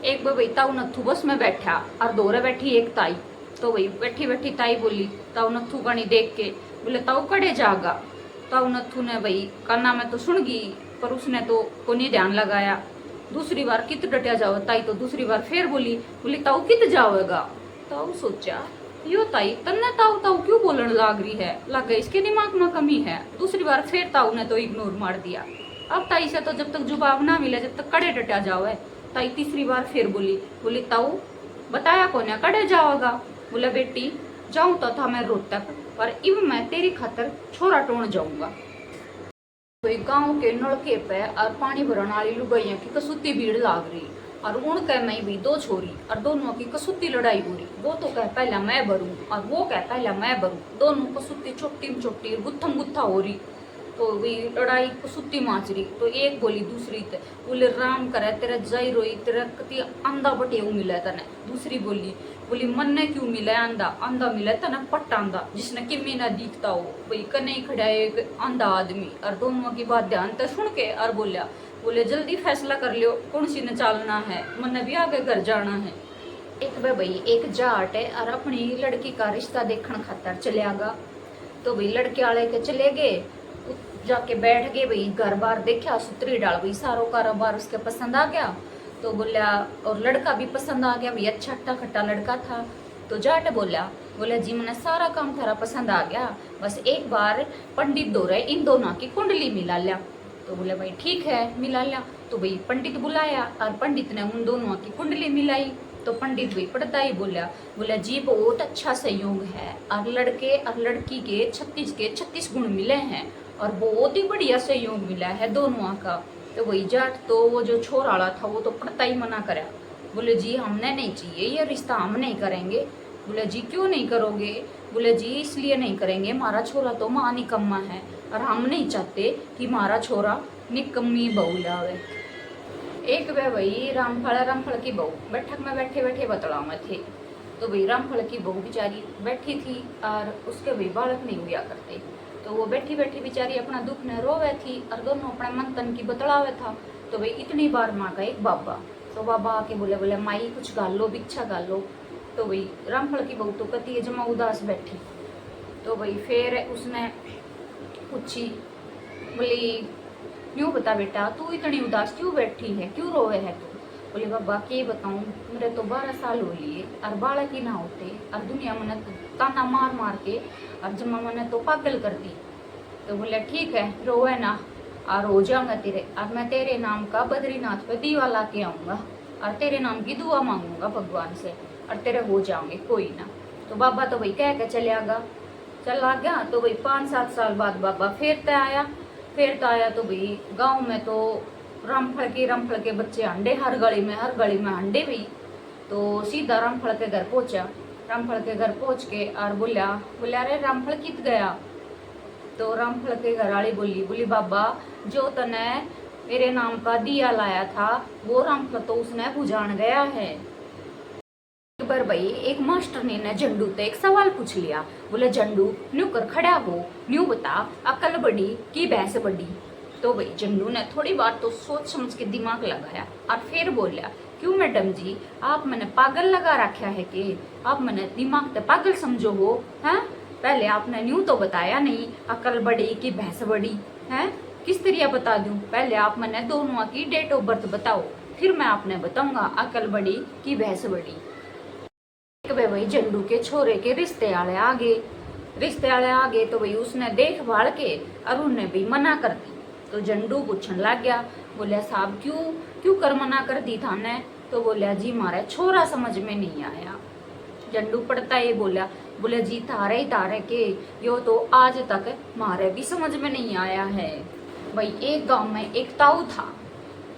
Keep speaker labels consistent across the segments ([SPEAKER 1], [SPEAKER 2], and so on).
[SPEAKER 1] एक बार भाई ताऊ नथु बस में बैठा और दोरे बैठी एक ताई। तो वही बैठी बैठी ताई बोली ताऊ नथु कणी देख के, बोले ताऊ कड़े जागा। ताऊ नथु ने भाई काना में तो सुन गई पर उसने तो कोनी ध्यान लगाया। दूसरी बार कित डटिया जाओ ताई तो दूसरी बार फिर बोली, बोली ताऊ कित जाओगा। ताऊ सोचा यो ताई तन्ने ताऊ ताऊ क्यों बोलने लाग रही है, लगा इसके दिमाग में कमी है। दूसरी बार फिर ताऊ ने तो इग्नोर मार दिया। अब ताई से तो जब तक जवाब ना मिले जब तक कड़े डटा जाओ है। ताई तीसरी बार फिर बोली, बोली ताऊ बताया कौन कड़े जाओगा। बोला बेटी जाऊं तो था मैं रोहतक पर इब मैं तेरी खातर छोरा टोन जाऊंगा। कोई गांव के नलके पे और पानी भरने वाली लुगाइया की कसूती भीड़ लाग रही और उनके में भी दो छोरी और दोनों की कसूती लड़ाई हो रही। वो तो कह पहला मैं भरूं और वो कह पहला मैं भरूं। दोनों कसूती चोटी चोटी गुत्थम गुत्था हो रही। तो वही लड़ाई कसूती माच रही। तो एक बोली दूसरी ते, बोले राम करे तेरा जय रोई तेरा कति अंधा बटे मिला तने। दूसरी बोली, बोली मन ने क्यों मिला अंधा, अंधा मिला तने पट्टा अंधा जिसने किमी ना दिखता हो। वही कने खड़ा एक अंधा आदमी और दोनों की बात ध्यान से सुन के और बोलिया, बोले जल्दी फैसला कर लियो कौन सी ने चालना है, मन भी आगे घर जाना है। एक भाई एक जाट है और अपनी लड़की का रिश्ता देखने खातर चले आगा। तो भाई लड़के वाले के चले गए, जाके बैठ गए भाई घर बार देखा सुतरी डाल भाई सारो कारोबार उसके पसंद आ गया। तो बोला और लड़का भी पसंद आ गया भाई, अच्छा खट्टा खट्टा लड़का था। तो जाट बोला, बोला जी मैंने सारा काम थारा पसंद आ गया, बस एक बार पंडित दो रहे इन दोनों की कुंडली मिला लिया। तो बोले भाई ठीक है मिला लिया। तो भाई पंडित बुलाया और पंडित ने उन दोनों की कुंडली मिलाई। तो पंडित भाई पढ़ता ही बोला, बोला जी बहुत अच्छा संयोग है और लड़के और लड़की के 36 गुण मिले हैं और बहुत ही बढ़िया सहयोग मिला है दोनों का। तो वही जाट तो वो जो छोराला था वो तो पड़ता ही मना करा। बोले जी हमने नहीं चाहिए ये रिश्ता, हम नहीं करेंगे। बोले जी क्यों नहीं करोगे। बोले जी इसलिए नहीं करेंगे हमारा छोरा तो माँ निकम्मा है और हम नहीं चाहते कि हमारा छोरा निकम्मी बहू लावे। एक वे भाई रामफल की बहू बैठक में बैठे बैठे बतला में थे। तो भाई रामफल की बहू बेचारी बैठी थी और उसके भाई बालक नहीं हुआ करते। तो वो बैठी बैठी बेचारी अपना दुख न रोवे थी और दोनों अपने मन तन की बतलावे था। तो भाई इतनी बार माँ का एक बाबा, तो बाबा आके बोले, बोले माई कुछ गाल लो भिक्षा गाल लो। तो भाई रामफल की बहू तो कती है जमा उदास बैठी। तो भाई फिर उसने पूछी, बोली यूँ बता बेटा तू इतनी उदास क्यों बैठी है, क्यों रोवे है तू। बोले बाबा के बताऊँ मेरे तो 12 साल हो लिए और बालक ही ना होते और दुनिया मैंने तो ताना मार मार के और जमा मैंने तो पागल कर दी। तो बोले ठीक है रोवे ना और हो जाऊंगा तेरे, और मैं तेरे नाम का बद्रीनाथ पे दीवा ला के आऊँगा और तेरे नाम की दुआ मांगूंगा भगवान से और तेरे हो जाओगे कोई ना। तो बाबा तो भाई कह के चला गया। तो भाई 5-7 साल बाद बाबा फिर तो आया। तो भाई गाँव में तो रामफल के बच्चे अंडे हर गली में अंडे भी। तो सीधा रामफल के घर पहुंचा। रामफल के घर पहुंच के और बोला अरे रामफल कित गया। तो रामफल के घर वाली बोली बाबा जो तने मेरे नाम का दिया लाया था वो रामफल तो उसने बुझान गया है। एक बार भाई एक मास्टर ने झंडू से एक सवाल पूछ लिया। बोले झंडू न्यू कर खड़ा हो, न्यू बता अकल बड़ी की भैंस बड़ी। तो भाई झंडू ने थोड़ी बात तो सोच समझ के दिमाग लगाया और फिर बोला, क्यों मैडम जी आप मैंने पागल लगा रखा है कि आप मैंने दिमाग तो पागल समझो हो हैं। पहले आपने न्यू तो बताया नहीं अकल बड़ी कि भैंस बड़ी हैं, किस तरह बता दूं। पहले आप मैंने दोनों की डेट ऑफ बर्थ बताओ फिर मैं आपने बताऊंगा अकल बड़ी कि भैंस बड़ी। एक भाई झंडू के छोरे के रिश्ते वाले आ गए। तो भाई उसने देखभाल के और उन्हें भी मना कर दी। तो झंडू पूछने लग गया, बोलिया साहब क्यों कर मना कर दी था ने। तो बोलिया जी मारा छोरा समझ में नहीं आया। झंडू पड़ता ये बोला जी तारे के यो तो आज तक मारे भी समझ में नहीं आया है। भाई एक गांव में एक ताऊ था।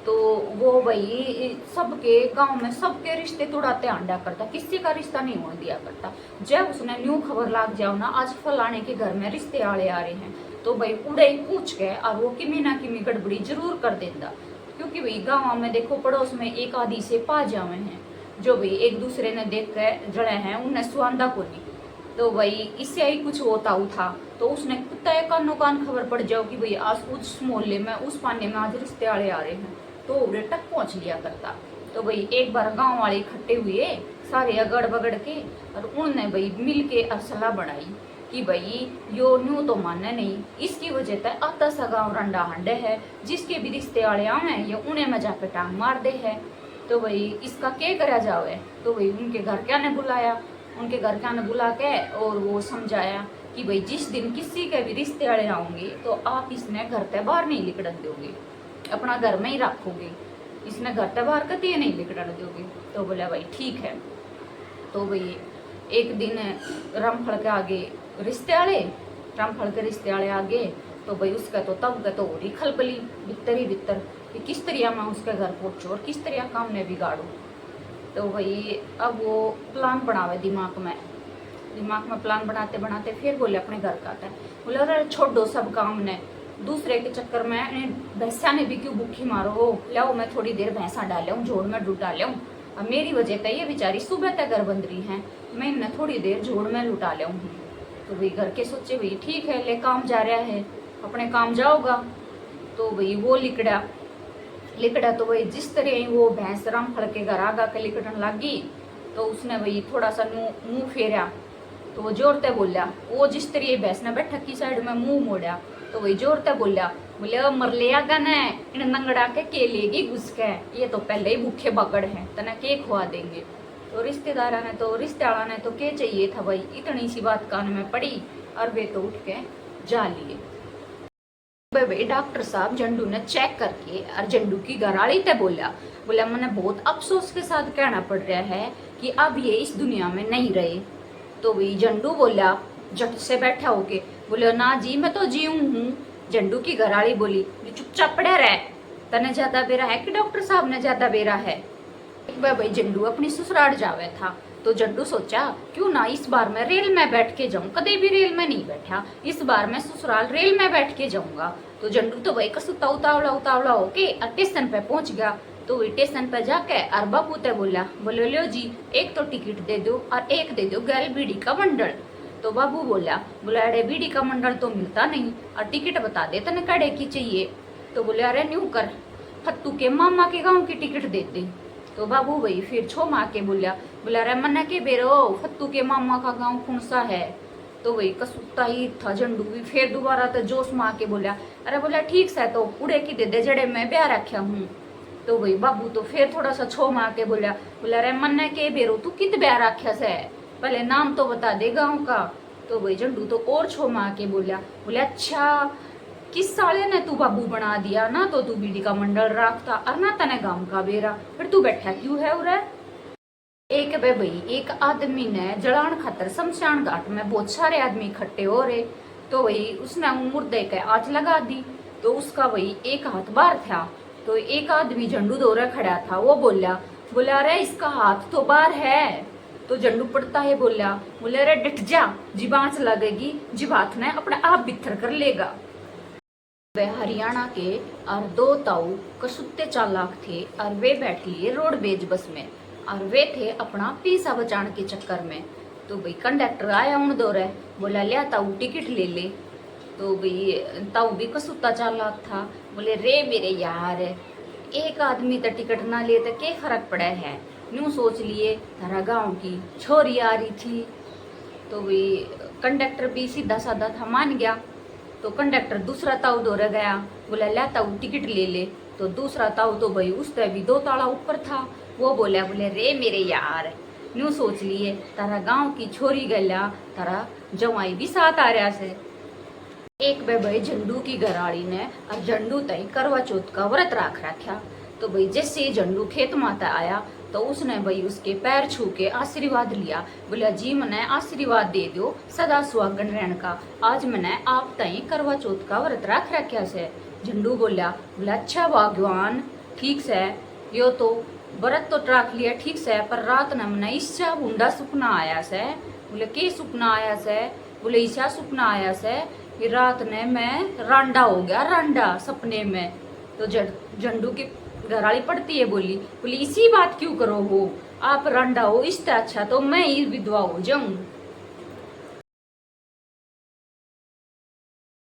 [SPEAKER 1] तो वो भाई सबके गांव में सबके रिश्ते तोड़ाते आंडा करता, किसी का रिश्ता नहीं होने दिया करता। जब उसने न्यू खबर लाग जाओ ना आज फलाने के घर में रिश्ते आले आ रहे हैं तो भाई उड़े ही पूछ के और वो किमी ना किमी गड़बड़ी जरूर कर देता। क्योंकि भाई गाँव में देखो पड़ोस में एक आदि से पा जावे हैं जो भाई एक दूसरे ने देख के जड़े हैं उन्हें सुहांदा को नहीं। तो भाई इससे ही कुछ होता था। तो उसने तय कानो कान खबर पड़ जाओ कि भाई आज उस मोहल्ले में उस पाने में आज रिश्ते वाले आ रहे हैं तो उड़े तक पहुंच लिया करता। तो भाई एक बार गांव वाले इकट्ठे हुए सारे अगड़ बगड़ के, और उनने भाई मिल के सलाह बनाई कि भाई यो न्यू तो माने नहीं, इसकी वजह से आता सा गाँव रंडा हंडे है, जिसके भी रिश्ते वाले आवे ये उन्हें मजा पे टांग मार दे है। तो भाई इसका क्या करा जावे। तो भाई उनके घर क्या ने बुलाया, उनके घर क्या ने बुला के और वो समझाया कि भाई जिस दिन किसी के भी रिश्ते वाले आएंगे तो आप इसने घर से बाहर नहीं निकलने दोगे, अपना घर में ही रखोगे, इसने घर से बाहर कभी नहीं निकलने दोगे। तो बोला भाई ठीक है। तो भाई एक दिन रामफल के आगे रिश्ते वाले, रामफल के रिश्ते वाले आगे, तो भाई उसका तो तब का तो और ही खलबली भीतर ही भीतर कि किस तरह मैं उसके घर पहुंचू और किस तरह काम ने बिगाड़ू। तो भाई अब वो प्लान बनावे दिमाग में प्लान बनाते बनाते फिर बोले अपने घर का आता है, बोले अरे छोड़ दो सब काम ने, दूसरे के चक्कर में भैंसा ने भी क्यों भूखी मारो, लाओ मैं थोड़ी देर भैंसा डालूं, जोड़ में डूब डालूं, अब मेरी वजह से ये बेचारी सुबह तक घर बंद रही है, मैं इन्हें थोड़ी देर जोड़ में लुटा ले। तो भाई घर के सोचे भाई ठीक है ले काम जा रहा है अपने काम जाओगा। तो भाई वो लिकड़ा तो भाई जिस तरह वो भैंस रामफल के घर आगा के लिकड़न लगी, तो उसने भाई थोड़ा सा मुंह फेरा, तो वो जोरते बोलिया, वो जिस तरह भैंस ने बैठक की साइड में मुंह मोड़ा, तो वही जोरते बोलिया, बोले मर लिया गन है इन नंगड़ा के लेगी घुस के, ये तो पहले ही भूखे बगड़ है तना के खुआ देंगे। तो रिश्तेदारा ने तो रिश्तेदारा ने तो क्या चाहिए था भाई, इतनी सी बात कान में पड़ी और वे तो उठ के जा लिए। भाई डॉक्टर साहब झंडू ने चेक करके और झंडू की घरवाली ते बोला मैंने बहुत अफसोस के साथ कहना पड़ रहा है कि अब ये इस दुनिया में नहीं रहे। तो भाई झंडू बोला झट से बैठा होके, बोले ना जी मैं तो जीऊं हूँ। झंडू की घरवाली बोली चुपचाप पड़ा रहे, तने ज्यादा बेरा है कि डॉक्टर साहब ने ज्यादा बेरा है। एक बार भाई झंडू अपनी ससुराल जावे था, तो झंडू सोचा क्यों ना इस बार मैं रेल में बैठ के जाऊं, कभी भी रेल में नहीं बैठा, इस बार मैं ससुराल रेल में बैठ के जाऊंगा। तो झंडू तो भाई कसुता उतावला होके स्टेशन पे पहुंच गया। तो वही स्टेशन पे जाके और बापू ते बोले लो जी एक तो टिकट दे दो और एक दे दो गैल बीड़ी का बंडल। तो बाबू बोला अरे बीड़ी का मंडल तो मिलता नहीं और टिकट बता दे तने कड़े की चाहिए। तो बोले अरे न्यू कर फत्तू के मामा के गांव की टिकट देते। तो बाबू भाई फिर छो माँ के बोला अरे मन्ना के बेरो फत्तू के मामा का गांव कौन सा है। तो वही कसुत्ता ही था झंडू भी फिर दोबारा तो जोश माँ के बोला अरे बोला ठीक से तो उड़े की दे दे जड़े मैं ब्याह रखा हूँ। तो वही बाबू तो फिर थोड़ा सा छो माँ के बोला अरे मन्ना के बेरो तू कित ब्याह रखा से पहले नाम तो बता दे गाँव का। तो वही झंडू तो और छो माँ के बोला अच्छा किस साले ने तू बाबू बना दिया ना, तो तू बीड़ी का मंडल रखता और ना तने गांव का बेरा, फिर तू बैठा क्यों है उरे। एक बे भाई एक आदमी ने जलान खातर शमशान घाट में बहुत सारे आदमी इकट्ठे हो रहे, तो वही उसने मुर्दे के आँच लगा दी। तो उसका वही एक हाथ बाहर था। तो एक आदमी झंडू दौरे खड़ा था, वो बोला अरे इसका हाथ तो बाहर है। तो झंडू पड़ता है बोले अरे डट जा जिब आँच लगेगी जिब हाथ ने अपने आप बिथर कर लेगा। वे हरियाणा के और दो ताऊ कसुत्ते चालाक थे और वे बैठ लिए रोडवेज बस में और वे थे अपना पैसा बचाने के चक्कर में। तो भाई कंडक्टर आया उन दौरे बोला लिया ताऊ टिकट ले ले। तो भाई ताऊ भी कसुत्ता चालाक था, बोले रे मेरे यार एक आदमी तो टिकट ना ले तो क्या फर्क पड़ा है, यूं सोच लिए तारा गाँव की छोरी आ रही थी। तो भाई कंडक्टर भी सीधा साधा था मान गया। तो कंडक्टर दूसरा ताऊ दौरे गया बोला ला ताऊ टिकट ले ले। तो दूसरा ताऊ तो भाई उससे भी 2 ताला ऊपर था, वो बोले रे मेरे यार यूं सोच लिए तारा गांव की छोरी गला तारा जवाई भी साथ आ रहा से। एक बे भाई झंडू की घरवाली ने और झंडू तई करवा चौथ का व्रत रख रखा। तो भाई जैसे झंडू खेत माता आया तो उसने भाई उसके पैर छू के आशीर्वाद लिया, बोला जी मैंने आशीर्वाद दे दो सदा सुहागन रहने का, आज मैंने आप तई करवा चौथ का व्रत रख रखा से। झंडू बोला अच्छा भगवान ठीक से यो तो व्रत तो रख लिया ठीक से, पर रात ने मैंने ईसा बुंडा सपना आया से। बोले के सपना आया से, बोले ईसा सपना आया से कि रात ने मैं रांडा हो गया रांडा सपने में। तो झंडू की घरवाली पड़ती है बोली इसी बात क्यों करो हो आप रांडा हो, इससे अच्छा तो मैं ही विधवा हो जाऊं।